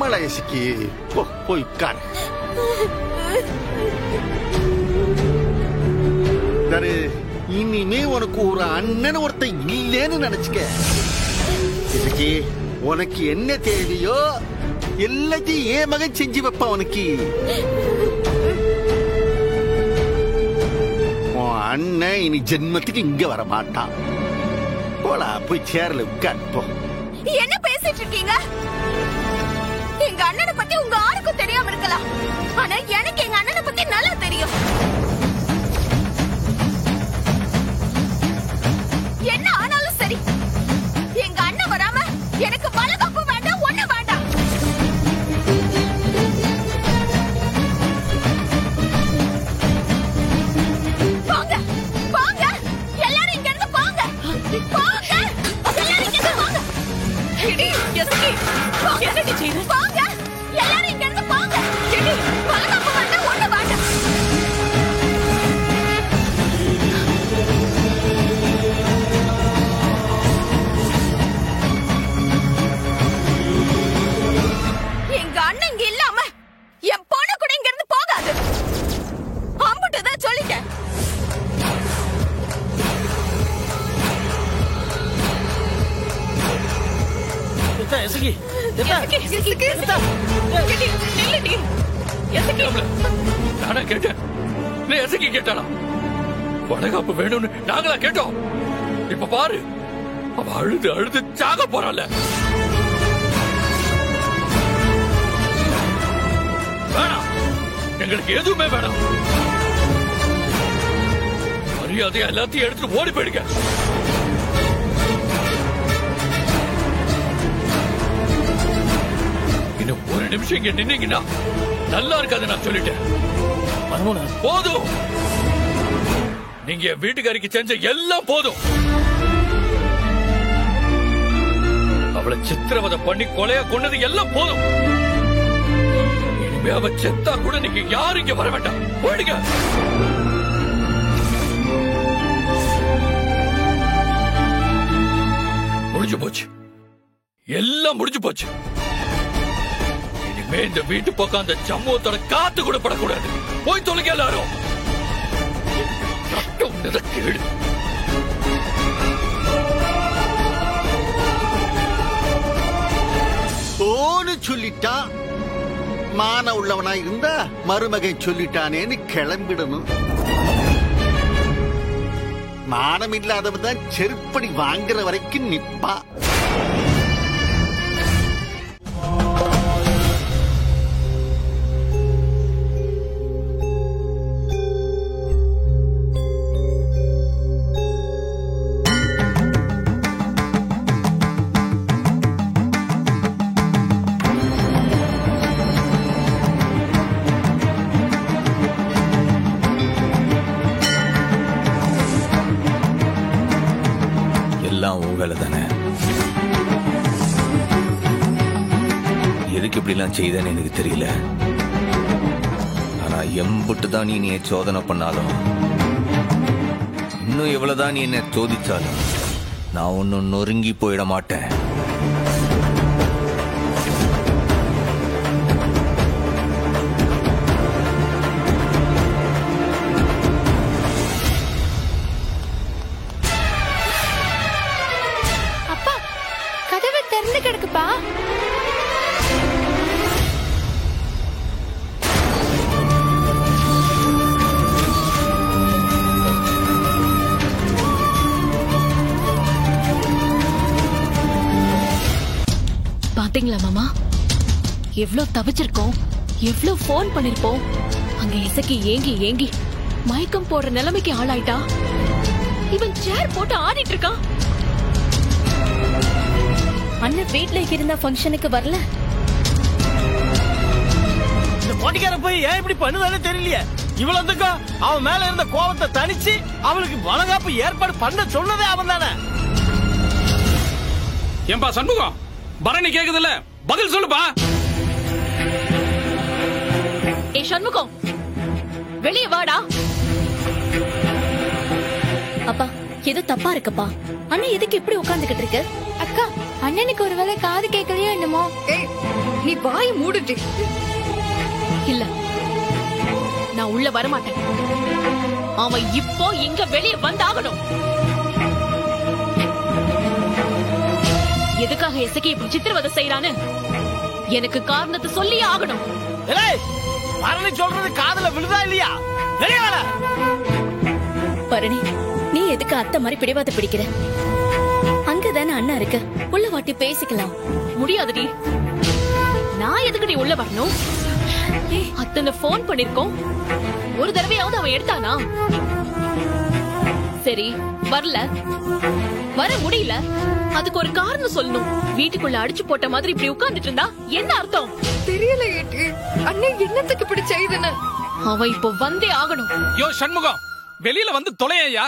ஆமாடா இசக்கி, போய் உட்கார். இனிமே உனக்கு ஒரு அண்ணன் ஒருத்த இல்லேன்னு நினைச்சுக்க. இசக்கி, உனக்கு என்ன தேவையோ எல்லாத்தையும் ஏன் மகன் செஞ்சு வைப்பா. உனக்கு உன் அண்ணன் இனி ஜென்மத்துக்கு இங்க வர மாட்டான். போடா, போய் சேர்ல உட்கார் போ. என்ன பேசிட்டு இருக்கீங்க? எங்க அண்ணனை பத்தி உங்க ஆருக்கும் தெரியாம இருக்கலாம், ஆனா எனக்கு எங்க அண்ணனை பத்தி நல்லா தெரியும். என்ன ஆனாலும் சரி, எங்க அண்ணன் வராம எனக்கு வளகாப்பு வேண்டாம், ஒண்ணு வேண்டாம். போங்க போங்க, எல்லாரும் இங்க இருந்து போங்க போங்க, எல்லாரும் இங்க இருந்து போங்க. இடி எஸ்கி, என்னடி செய்ற? போங்க, எல்லாரும் இங்க இருந்து போங்க. இடி, வளகாப்பு வேண்டாம், ஒண்ணு வேண்டாம். எங்க அண்ணன் இங்க இல்லாம என் பொண்ணு கூட இங்க இருந்து போகாது. அம்புட்டுதான் சொல்லிட்டேன். நானா கேட்டேன்? கேட்டானா வடகாப்பு வேணும்னு நாங்களா கேட்டோம்? இப்ப பாரு, அவ அழுது அழுது சாக போறாள். வேணாம், எங்களுக்கு எதுவுமே வேணாம். மரியாதையா எல்லாத்தையும் எடுத்துட்டு ஓடி போயிடுங்க. இன்னும் ஒரு நிமிஷம் இங்க நின்னீங்கன்னா நல்லா இருக்காது. நான் சொல்லிட்டேன். போதும், நீங்க வீட்டுக்காரிக்கு செஞ்ச எல்லாம் போதும். அவளை சித்திரவதை பண்ணி கொலையா கொண்டது எல்லாம் போதும். இனிமே அவ செத்தா கூட நீங்க யாரும் இங்க வர வேண்டாம். போயிடுங்க. முடிஞ்சு போச்சு, எல்லாம் முடிஞ்சு போச்சு. இனிமே இந்த வீட்டு பக்கம் அந்த சம்பவத்தோட காத்து கூட படக்கூடாது. போய் தொலைங்க எல்லாரும். கேடு. ஓன்னு சொல்லிட்டா மான உள்ளவனா இருந்தா மருமகன் சொல்லிட்டானேன்னு கிளம்பிடணும். மானம் இல்லாதவன் தான் செருப்படி வாங்குற வரைக்கும் நிப்பா. எதுக்கு இப்படிலாம் செய்தேன்னு எனக்கு தெரியல. ஆனா எம்புட்டு தான் நீ சோதனை பண்ணாலும், இன்னும் எவ்வளவுதான் நீ என்ன சோதிச்சாலும், நான் ஒன்னும் நொறுங்கி போயிட மாட்டேன். அப்பா, கதவை திறந்து கிடக்குப்பா. பாத்தீங்களா மாமா, எவ்வளவு தவிச்சிருக்கோம், எவ்வளவு போன் பண்ணிருப்போம். அங்க இசக்கி ஏங்கி ஏங்கி மயக்கம் போடுற நிலைமைக்கு ஆளாயிட்டா. இவன் சேர் போட்டு ஆடிட்டு இருக்கான். அண்ணன் வீட்ல இருந்த ஃபங்க்ஷனுக்கு வரல. இந்த போட்டிக்கார போய் ஏன் இப்படி பண்ணுதானே தெரியலையே. இவ்வளவுக்கு அவன் மேல இருந்த கோபத்தை தணிச்சு அவளுக்கு வளகாப்பு ஏற்பாடு பண்ண சொன்னதே அவன் தானே. ஏன்பா சண்முகம், பரணி கேக்குதுல்ல, பதில் சொல்லுப்பா. ஏ சண்முகம், வெளியே வாடா. அப்பா, ஏதோ தப்பா இருக்குப்பா. அண்ணன் எதுக்கு இப்படி உட்கார்ந்துகிட்டு இருக்கு? அக்கா, அண்ணனுக்கு ஒருவேளை காது கேட்கலையோ என்னமோ. ஏய், நீ வாய் மூடுடி. இல்ல, நான் உள்ள வரமாட்டேன். அவன் இப்போ இங்க வெளியே வந்தாகணும். எதுக்காக எசக்கி இப்படி சித்திரவதை செய்யறான்னு எனக்கு காரணத்தை சொல்லி ஆகணும். பரணி சொல்றது காதுல விழுதா இல்லையா? பரணி, நீ எதுக்கு அத்தை மாதிரி பிடிவாத பிடிக்கிற? அங்கதானே அண்ணா இருக்கு, உள்ள வாட்டி பேசிக்கலாம். முடியாதுடி. நான் எதுக்கு நீ உள்ள வரணும்? அத்தனை போன் பண்ணிருக்கோம், ஒரு தடவையாவது அவன் எடுத்தானா? சரி, வரல, வர முடியல, அதுக்கு ஒரு காரணம் சொல்லணும். வீட்டுக்குள்ள அடிச்சு போட்ட மாதிரி இப்படி உட்கார்ந்துட்டு இருந்தா என்ன அர்த்தம்? தெரியல ஏட்டி, அண்ணன் என்னத்துக்கு இப்படி செய்தன? அவன் இப்போ வந்தே ஆகணும். யோ சண்முகம், வெளியில வந்து தொலையா.